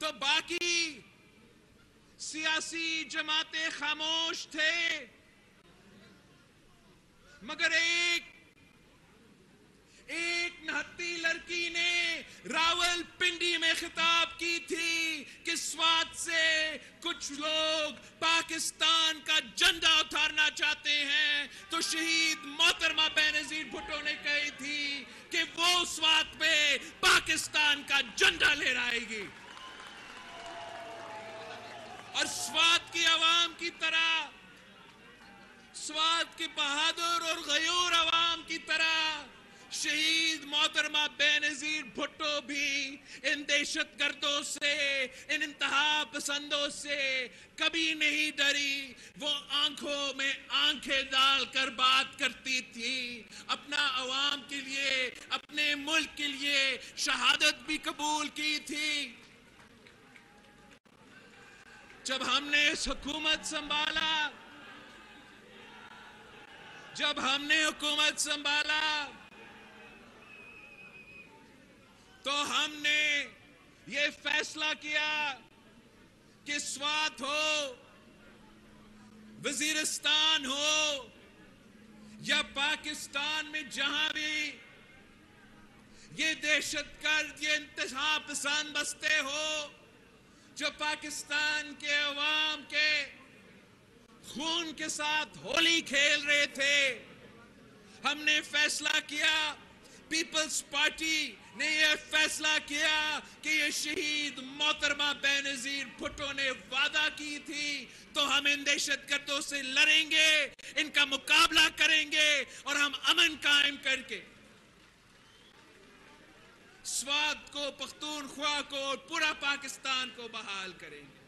تو باقی سیاسی جماعتیں خاموش تھے، مگر ایک نہتی لڑکی نے راول پنڈی میں خطاب کی تھی کہ سوات سے کچھ لوگ پاکستان کا جھنڈا اتارنا چاہتے ہیں، تو شہید محترمہ بینظیر بھٹو نے کہی تھی کہ وہ سوات پہ پاکستان کا جھنڈا لے آئے گی، اور سوات کی عوام کی طرح، سوات کی بہادر اور غیور عوام کی طرح شہید محترمہ بینظیر بھٹو بھی ان دہشت گردوں سے، ان انتہا پسندوں سے کبھی نہیں ڈری۔ وہ آنکھوں میں آنکھیں ڈال کر بات کرتی تھی، اپنا عوام کے لیے، اپنے ملک کے لیے شہادت بھی قبول کی تھی۔ جب ہم نے اس حکومت سنبھالا، تو ہم نے یہ فیصلہ کیا کہ سوات ہو، وزیرستان ہو یا پاکستان میں جہاں بھی یہ دہشت گرد، یہ انتہا پسند بستے ہو جو پاکستان کے عوام کے خون کے ساتھ ہولی کھیل رہے تھے، ہم نے فیصلہ کیا، پیپلز پارٹی نے یہ فیصلہ کیا کہ یہ شہید محترمہ بینظیر بھٹو نے وعدہ کی تھی، تو ہم ان دہشت گردوں سے لڑیں گے، ان کا مقابلہ کریں گے، اور ہم امن قائم کر کے سوات کو، پختونخوا کو اور پورا پاکستان کو بحال کریں گے۔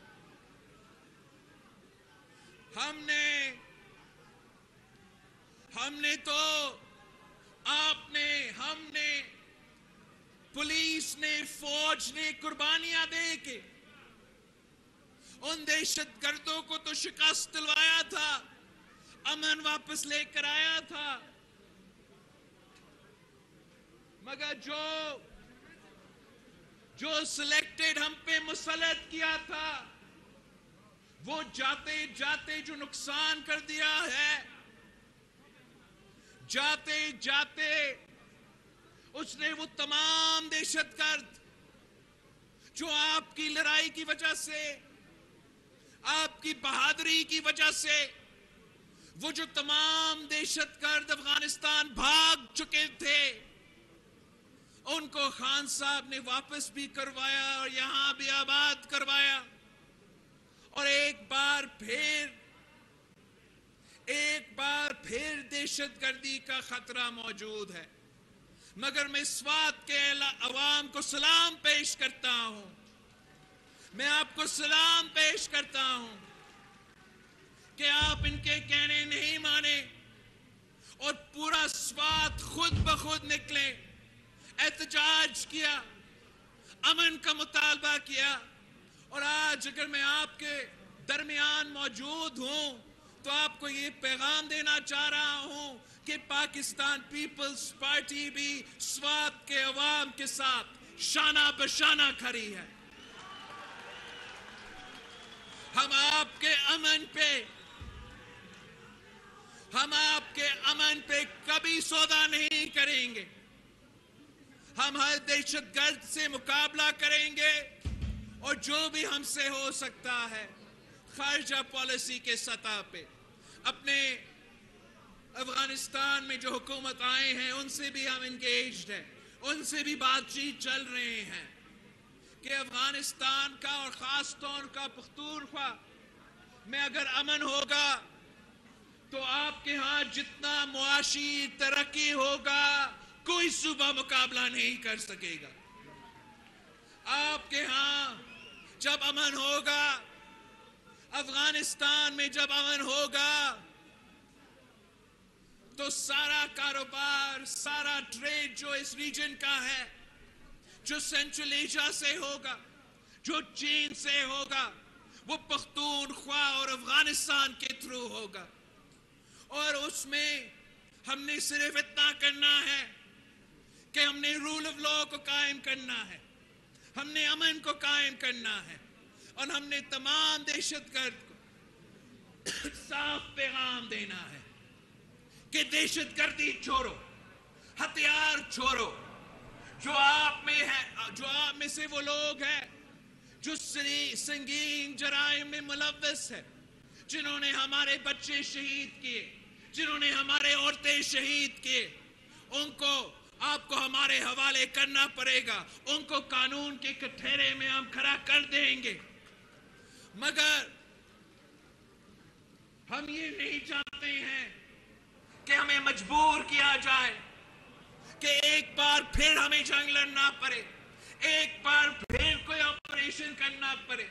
ہم نے تو ہم نے پولیس نے، فوج نے قربانیاں دے کے ان دہشت گردوں کو تو شکست دلوایا تھا، امن واپس لے کر آیا تھا، مگر جو سلیکٹڈ ہم پہ مسلط کیا تھا، وہ جاتے جاتے جو نقصان کر دیا ہے، جاتے جاتے اس نے وہ تمام دہشت گرد جو آپ کی لڑائی کی وجہ سے، آپ کی بہادری کی وجہ سے، وہ جو تمام دہشت گرد افغانستان بھاگ چکے تھے، ان کو خان صاحب نے واپس بھی کروایا اور یہاں بھی آباد کروایا، اور ایک بار پھر دہشت گردی کا خطرہ موجود ہے، مگر میں سوات کے عوام کو سلام پیش کرتا ہوں، میں آپ کو سلام پیش کرتا ہوں کہ آپ ان کے کہنے نہیں مانے اور پورا سوات خود بخود نکلے، احتجاج کیا، امن کا مطالبہ کیا، اور آج اگر میں آپ کے درمیان موجود ہوں تو آپ کو یہ پیغام دینا چاہ رہا ہوں کہ پاکستان پیپلز پارٹی بھی سوات کے عوام کے ساتھ شانہ بشانہ کھڑی ہے۔ ہم آپ کے امن پہ کبھی سودا نہیں کریں گے، ہم ہر دہشت گرد سے مقابلہ کریں گے، اور جو بھی ہم سے ہو سکتا ہے خارجہ پالیسی کے سطح پہ، اپنے افغانستان میں جو حکومت آئے ہیں ان سے بھی ہم انگیجڈ ہیں، ان سے بھی بات چیت چل رہے ہیں کہ افغانستان کا اور خاص طور کا پختونخوا میں اگر امن ہوگا تو آپ کے ہاں جتنا معاشی ترقی ہوگا کوئی صوبہ مقابلہ نہیں کر سکے گا۔ آپ کے ہاں جب امن ہوگا، افغانستان میں جب امن ہوگا، تو سارا کاروبار، سارا ٹریڈ جو اس ریجن کا ہے، جو سینٹرل ایشیا سے ہوگا، جو چین سے ہوگا، وہ پختونخوا اور افغانستان کے تھرو ہوگا، اور اس میں ہم نے صرف اتنا کرنا ہے کہ ہم نے رول آف لاء کو قائم کرنا ہے، ہم نے امن کو قائم کرنا ہے اور ہم نے تمام دہشت گرد کو صاف پیغام دینا ہے کہ دہشت گردی چھوڑو، ہتھیار چھوڑو. جو آپ میں سے وہ لوگ ہیں جو سنگین جرائم میں ملوث ہے، جنہوں نے ہمارے بچے شہید کیے، جنہوں نے ہمارے عورتیں شہید کیے، ان کو آپ کو ہمارے حوالے کرنا پڑے گا. ان کو قانون کے کٹہرے میں ہم کھڑا کر دیں گے. مگر ہم یہ نہیں چاہتے ہیں کہ ہمیں مجبور کیا جائے کہ ایک بار پھر ہمیں جنگ لڑنا پڑے، ایک بار پھر کوئی آپریشن کرنا پڑے.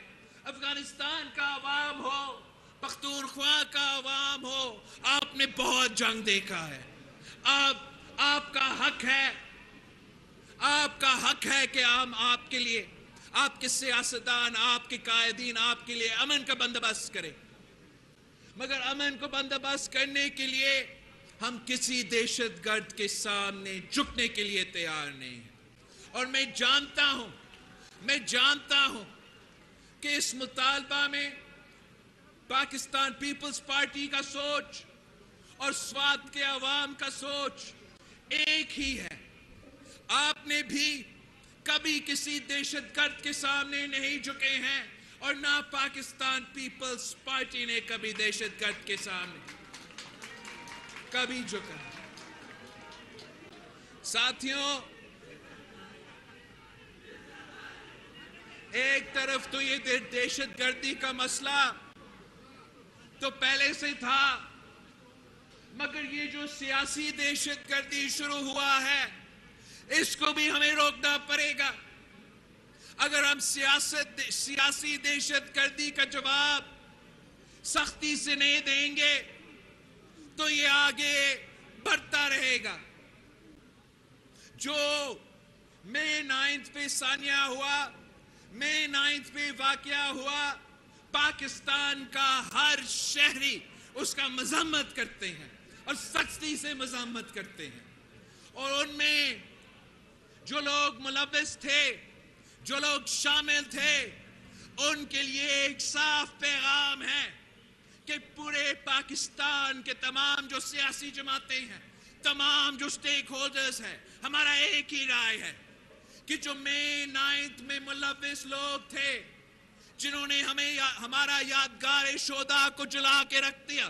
افغانستان کا عوام ہو، پختونخوا کا عوام ہو، آپ نے بہت جنگ دیکھا ہے. آپ کا حق ہے کہ ہم آپ کے لیے، آپ کے سیاستدان، آپ کے قائدین آپ کے لیے امن کا بندوبست کریں. مگر امن کو بندوبست کرنے کے لیے ہم کسی دہشت گرد کے سامنے جھکنے کے لیے تیار نہیں ہیں. اور میں جانتا ہوں کہ اس مطالبہ میں پاکستان پیپلز پارٹی کا سوچ اور سوات کے عوام کا سوچ ایک ہی ہے. آپ نے بھی کبھی کسی دہشت گرد کے سامنے نہیں جھکے ہیں اور نہ پاکستان پیپلز پارٹی نے کبھی دہشت گرد کے سامنے کبھی جھکا. ساتھیوں، ایک طرف تو یہ دہشت گردی کا مسئلہ تو پہلے سے تھا، مگر یہ جو سیاسی دہشت گردی شروع ہوا ہے اس کو بھی ہمیں روکنا پڑے گا. اگر ہم سیاسی دہشت گردی کا جواب سختی سے نہیں دیں گے تو یہ آگے بڑھتا رہے گا. جو مئی 9 پہ سانیہ ہوا، مئی 9 پہ واقعہ ہوا، پاکستان کا ہر شہری اس کا مذمت کرتے ہیں اور سختی سے مذمت کرتے ہیں. اور ان میں جو لوگ ملوث تھے، جو لوگ شامل تھے، ان کے لیے ایک صاف پیغام ہے کہ پورے پاکستان کے تمام جو سیاسی جماعتیں ہیں، تمام جو سٹیک ہولڈرز ہیں، ہمارا ایک ہی رائے ہے کہ جو مئی 9 میں ملوث لوگ تھے، جنہوں نے ہمارا یادگار شہداء کو جلا کے رکھ دیا،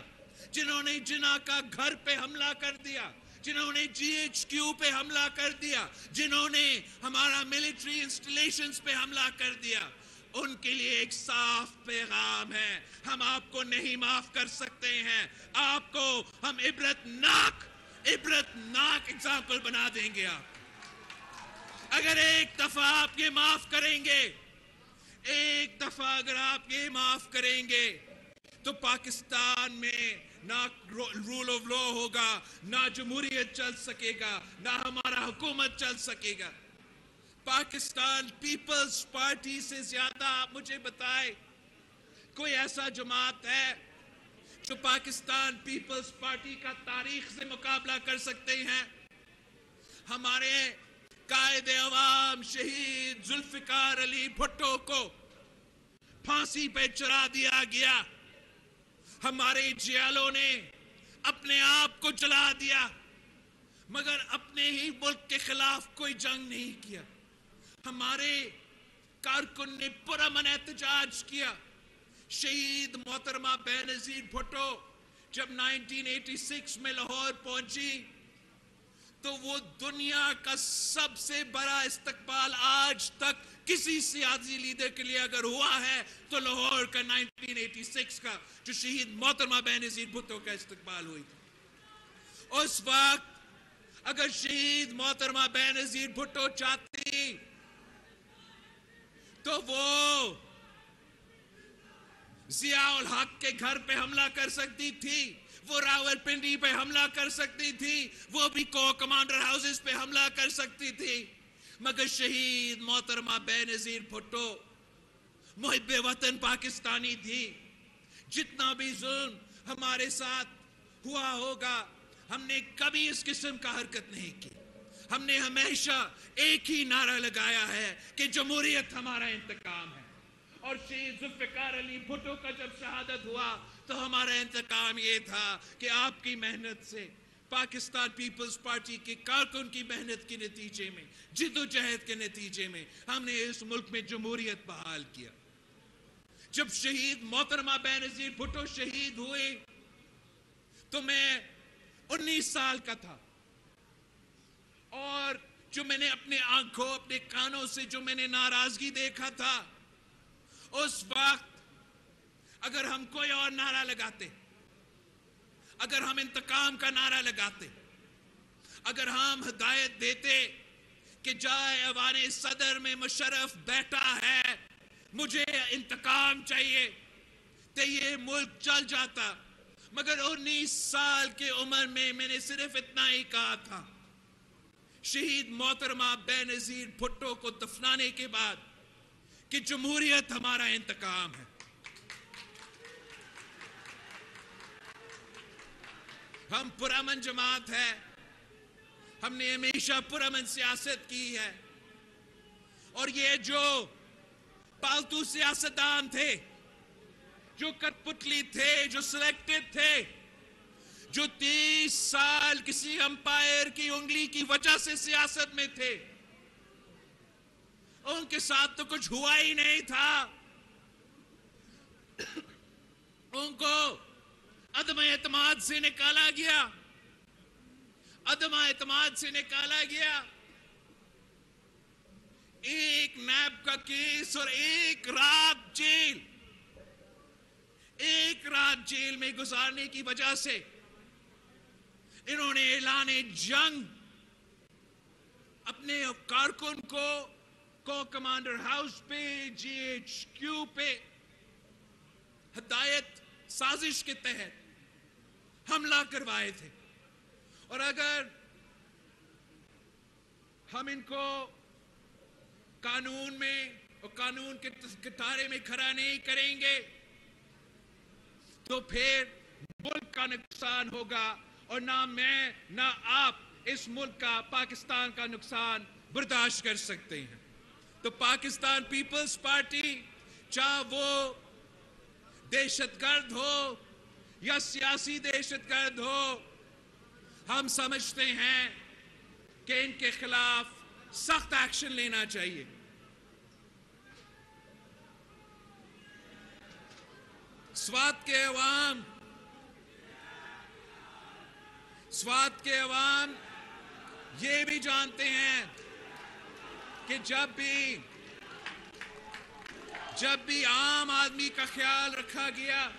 جنہوں نے جناح کا گھر پہ حملہ کر دیا، جنہوں نے GHQ پہ حملہ کر دیا، جنہوں نے ہمارا ملٹری انسٹالیشنز پہ حملہ کر دیا، ان کے لیے ایک صاف پیغام ہے. ہم آپ کو نہیں معاف کر سکتے ہیں. آپ کو ہم عبرت ناک اگزامپل بنا دیں گے. اگر ایک دفعہ آپ یہ معاف کریں گے، ایک دفعہ اگر آپ یہ معاف کریں گے تو پاکستان میں نہ رول آف لا ہوگا، نہ جمہوریت چل سکے گا، نہ ہمارا حکومت چل سکے گا. پاکستان پیپلز پارٹی سے زیادہ آپ مجھے بتائیں کوئی ایسا جماعت ہے جو پاکستان پیپلز پارٹی کا تاریخ سے مقابلہ کر سکتے ہیں؟ ہمارے قائد عوام شہید ذوالفقار علی بھٹو کو پھانسی پہ چڑھا دیا گیا. ہمارے جیلوں نے اپنے آپ کو جلا دیا، مگر اپنے ہی ملک کے خلاف کوئی جنگ نہیں کیا. ہمارے کارکن نے پرامن احتجاج کیا. شہید محترمہ بینظیر بھٹو جب 1986 میں لاہور پہنچی تو وہ دنیا کا سب سے بڑا استقبال آج تک کسی سیاسی لیڈر کے لیے اگر ہوا ہے تو لاہور کا 1986 کا جو شہید محترمہ بینظیر بھٹو کا استقبال ہوئی تھی. اس وقت اگر شہید محترمہ بینظیر بھٹو چاہتی تو وہ ضیاء الحق کے گھر پہ حملہ کر سکتی تھی، وہ راول پنڈی پہ حملہ کر سکتی تھی، وہ بھی کو کمانڈر ہاؤسز پہ حملہ کر سکتی تھی. مگر شہید محترمہ بینظیر بھٹو محب وطن پاکستانی تھی. جتنا بھی ظلم ہمارے ساتھ ہوا ہوگا، ہم نے کبھی اس قسم کا حرکت نہیں کی. ہم نے ہمیشہ ایک ہی نعرہ لگایا ہے کہ جمہوریت ہمارا انتقام ہے. اور شہید ذوالفقار علی بھٹو کا جب شہادت ہوا تو ہمارا انتقام یہ تھا کہ آپ کی محنت سے، پاکستان پیپلز پارٹی کے کارکن کی محنت کے نتیجے میں، جد و جہد کے نتیجے میں ہم نے اس ملک میں جمہوریت بحال کیا. جب شہید محترمہ بینظیر بھٹو شہید ہوئے تو میں 19 سال کا تھا، اور جو میں نے اپنے آنکھوں اپنے کانوں سے جو میں نے ناراضگی دیکھا تھا، اس وقت اگر ہم کوئی اور نعرہ لگاتے، اگر ہم انتقام کا نعرہ لگاتے، اگر ہم ہدایت دیتے کہ جائے ایوان صدر میں مشرف بیٹھا ہے، مجھے انتقام چاہیے، تو یہ ملک چل جاتا. مگر 19 سال کی عمر میں میں نے صرف اتنا ہی کہا تھا، شہید محترمہ بینظیر بھٹو کو دفنانے کے بعد، کہ جمہوریت ہمارا انتقام ہے. ہم پرامن جماعت ہے، ہم نے ہمیشہ پرامن سیاست کی ہے، اور یہ جو پالتو سیاستدان تھے، جو کٹ پتلی تھے، جو سلیکٹڈ تھے، جو 30 سال کسی امپائر کی انگلی کی وجہ سے سیاست میں تھے، ان کے ساتھ تو کچھ ہوا ہی نہیں تھا. ان کو عدم اعتماد سے نکالا گیا، عدم اعتماد سے نکالا گیا. ایک نیب کا کیس اور ایک رات جیل میں گزارنے کی وجہ سے انہوں نے اعلان جنگ اپنے کارکن کو کمانڈر ہاؤس پہ، جی ایچ کیو پہ ہدایت سازش کے تحت حملہ کروائے تھے. اور اگر ہم ان کو قانون میں اور قانون کے کٹارے میں کھڑا نہیں کریں گے تو پھر ملک کا نقصان ہوگا، اور نہ میں نہ آپ اس ملک کا، پاکستان کا نقصان برداشت کر سکتے ہیں. تو پاکستان پیپلز پارٹی، چاہے وہ دہشت گرد ہو یا سیاسی دہشت گرد ہو، ہم سمجھتے ہیں کہ ان کے خلاف سخت ایکشن لینا چاہیے. سوات کے عوام یہ بھی جانتے ہیں کہ جب بھی عام آدمی کا خیال رکھا گیا،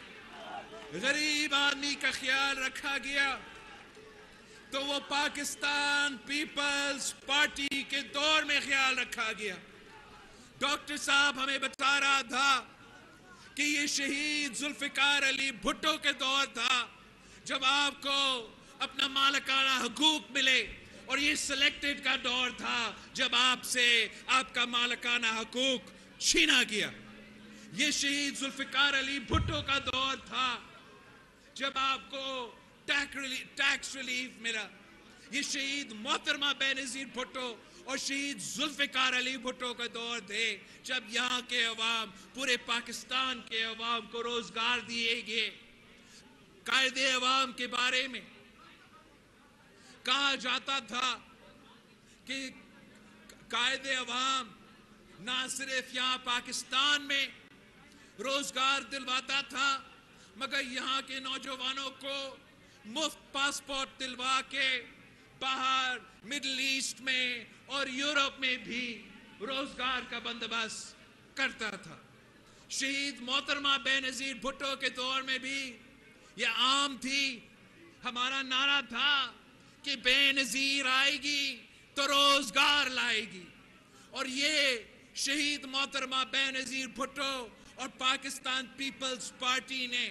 غریب آدمی کا خیال رکھا گیا، تو وہ پاکستان پیپلز پارٹی کے دور میں خیال رکھا گیا. ڈاکٹر صاحب ہمیں بتا رہا تھا کہ یہ شہید ذوالفقار علی بھٹو کے دور تھا جب آپ کو اپنا مالکانہ حقوق ملے، اور یہ سلیکٹڈ کا دور تھا جب آپ سے آپ کا مالکانہ حقوق چھینا گیا. یہ شہید ذوالفقار علی بھٹو کا دور تھا جب آپ کو ٹیکس ریلیف ملا. یہ شہید محترمہ بینظیر بھٹو اور شہید ذوالفقار علی بھٹو کا دور تھے جب یہاں کے عوام، پورے پاکستان کے عوام کو روزگار دیے گئے. قائد عوام کے بارے میں کہا جاتا تھا کہ قائد عوام نہ صرف یہاں پاکستان میں روزگار دلواتا تھا، مگر یہاں کے نوجوانوں کو مفت پاسپورٹ دلوا کے باہر مڈل ایسٹ میں اور یورپ میں بھی روزگار کا بندوبست کرتا تھا. شہید محترمہ بینظیر بھٹو کے دور میں بھی یہ عام تھی. ہمارا نعرہ تھا کہ بینظیر آئے گی تو روزگار لائے گی، اور یہ شہید محترمہ بینظیر بھٹو اور پاکستان پیپلز پارٹی نے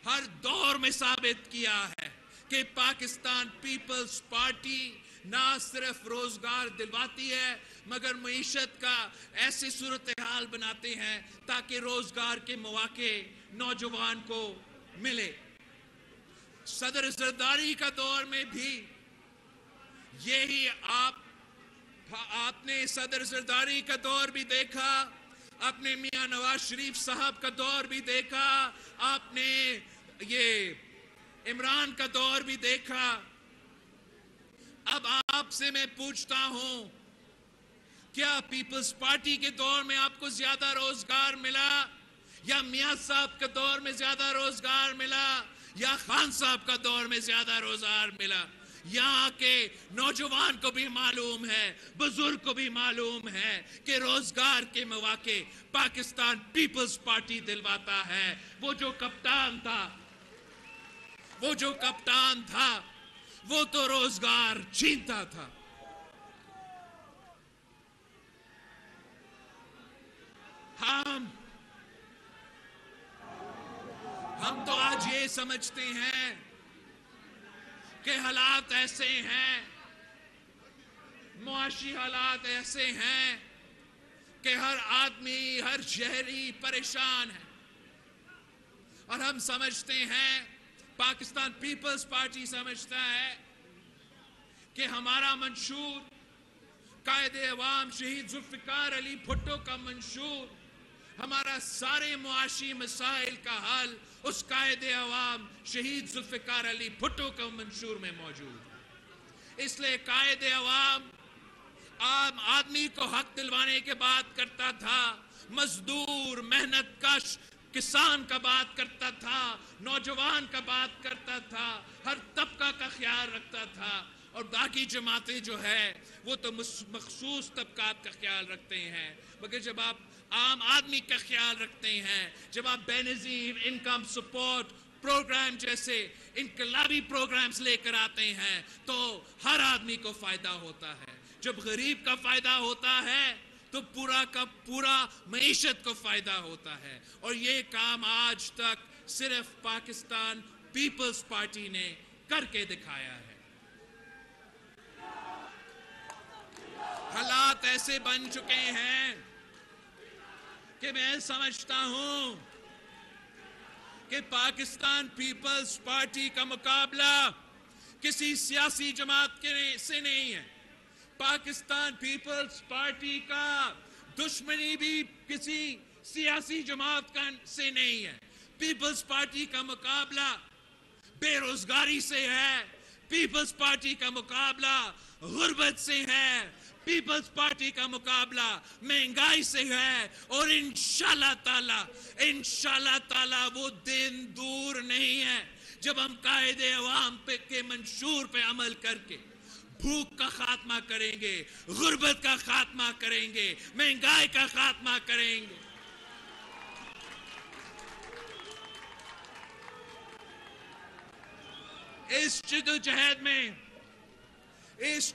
ہر دور میں ثابت کیا ہے کہ پاکستان پیپلز پارٹی نہ صرف روزگار دلواتی ہے مگر معیشت کا ایسی صورتحال بناتے ہیں تاکہ روزگار کے مواقع نوجوان کو ملے. صدر زرداری کا دور میں بھی یہی آپ آپ نے صدر زرداری کا دور بھی دیکھا، آپ نے میاں نواز شریف صاحب کا دور بھی دیکھا، آپ نے یہ عمران کا دور بھی دیکھا۔ اب آپ سے میں پوچھتا ہوں، کیا پیپلز پارٹی کے دور میں آپ کو زیادہ روزگار ملا، یا میاں صاحب کے دور میں زیادہ روزگار ملا، یا خان صاحب کا دور میں زیادہ روزگار ملا؟ یہاں کے نوجوان کو بھی معلوم ہے، بزرگ کو بھی معلوم ہے کہ روزگار کے مواقع پاکستان پیپلز پارٹی دلواتا ہے۔ وہ جو کپتان تھا وہ تو روزگار چھینتا تھا۔ ہم تو آج یہ سمجھتے ہیں کہ حالات ایسے ہیں، معاشی حالات ایسے ہیں کہ ہر آدمی، ہر شہری پریشان ہے، اور ہم سمجھتے ہیں، پاکستان پیپلز پارٹی سمجھتا ہے کہ ہمارا منشور، قائد عوام شہید ذوالفقار علی بھٹو کا منشور، ہمارا سارے معاشی مسائل کا حل اس قائد عوام شہید ذوالفقار علی بھٹو کا منشور میں موجود ہے۔ اس لیے قائد عوام عام آدمی کو حق دلوانے کے بات کرتا تھا، مزدور، محنت کش کسان کا بات کرتا تھا، نوجوان کا بات کرتا تھا، ہر طبقہ کا خیال رکھتا تھا، اور باقی جماعتیں جو ہے وہ تو مخصوص طبقات کا خیال رکھتے ہیں۔ مگر جب آپ عام آدمی کا خیال رکھتے ہیں، جب آپ بے نظیر انکم سپورٹ پروگرام جیسے انقلابی پروگرامز لے کر آتے ہیں، تو ہر آدمی کو فائدہ ہوتا ہے۔ جب غریب کا فائدہ ہوتا ہے تو پورا کا پورا معیشت کو فائدہ ہوتا ہے، اور یہ کام آج تک صرف پاکستان پیپلز پارٹی نے کر کے دکھایا ہے۔ حالات ایسے بن چکے ہیں کہ میں سمجھتا ہوں کہ پاکستان پیپلز پارٹی کا مقابلہ کسی سیاسی جماعت سے نہیں ہے۔ پاکستان پیپلز پارٹی کا دشمنی بھی کسی سیاسی جماعت سے نہیں ہے۔ پیپلز پارٹی کا مقابلہ بے روزگاری سے ہے، پیپلز پارٹی کا مقابلہ غربت سے ہے، پیپلز پارٹی کا مقابلہ مہنگائی سے ہے، اور انشاءاللہ تعالی وہ دن دور نہیں ہے جب ہم قائد عوام کے منشور پہ عمل کر کے بھوک کا خاتمہ کریں گے، غربت کا خاتمہ کریں گے، مہنگائی کا خاتمہ کریں گے۔ اس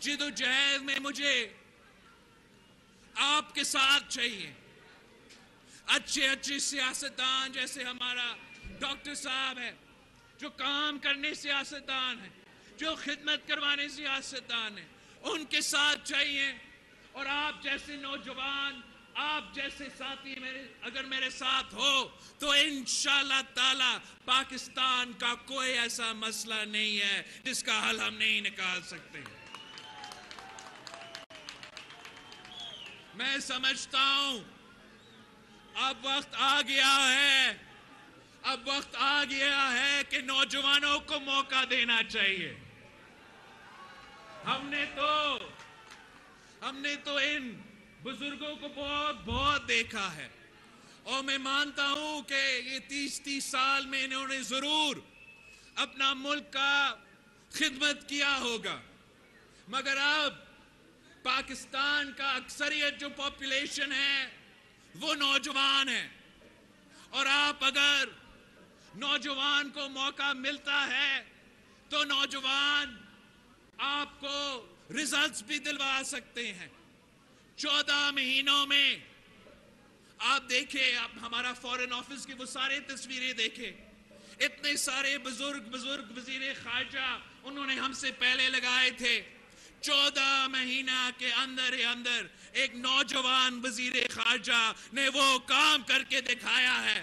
جدوجہد میں مجھے آپ کے ساتھ چاہیے، اچھے سیاستدان جیسے ہمارا ڈاکٹر صاحب ہے، جو کام کرنے سیاستدان ہیں، جو خدمت کروانے سیاستدان ہیں، ان کے ساتھ چاہیے، اور آپ جیسے نوجوان، آپ جیسے ساتھی اگر میرے ساتھ ہو تو انشاءاللہ تعالی پاکستان کا کوئی ایسا مسئلہ نہیں ہے جس کا حل ہم نہیں نکال سکتے۔ میں سمجھتا ہوں اب وقت آ گیا ہے کہ نوجوانوں کو موقع دینا چاہیے۔ ہم نے تو ان بزرگوں کو بہت دیکھا ہے، اور میں مانتا ہوں کہ یہ 30 سال میں انہوں نے ضرور اپنا ملک کا خدمت کیا ہوگا، مگر اب پاکستان کا اکثریت جو پاپولیشن ہے وہ نوجوان ہے، اور آپ اگر نوجوان کو موقع ملتا ہے تو نوجوان آپ کو ریزلٹس بھی دلوا سکتے ہیں۔ 14 مہینوں میں آپ دیکھیں، آپ ہمارا فورن آفس کی وہ سارے تصویریں دیکھیں، اتنے سارے بزرگ وزیر خارجہ انہوں نے ہم سے پہلے لگائے تھے۔ 14 مہینہ کے اندر ایک نوجوان وزیر خارجہ نے وہ کام کر کے دکھایا ہے۔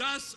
10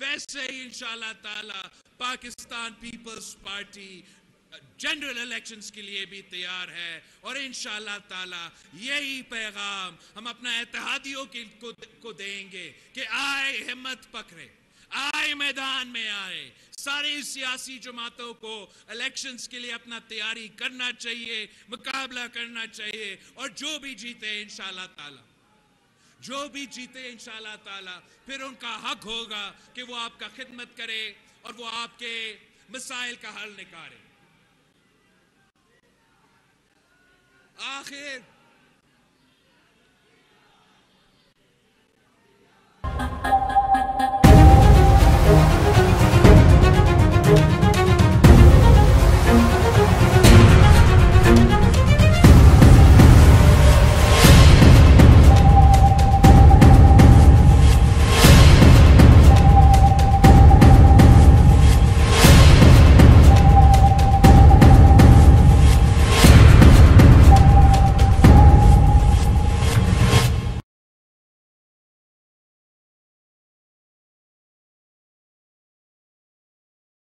ویسے ہی انشاءاللہ تعالی پاکستان پیپلز پارٹی جنرل الیکشنز کے لیے بھی تیار ہے، اور انشاءاللہ تعالی یہی پیغام ہم اپنا اتحادیوں کو دیں گے کہ آئے ہمت پکڑے، آئے میدان میں آئے، ساری سیاسی جماعتوں کو الیکشنز کے لیے اپنا تیاری کرنا چاہیے، مقابلہ کرنا چاہیے، اور جو بھی جیتے انشاءاللہ تعالی، جو بھی جیتے انشاءاللہ تعالی، پھر ان کا حق ہوگا کہ وہ آپ کا خدمت کرے اور وہ آپ کے مسائل کا حل نکالے۔ آخر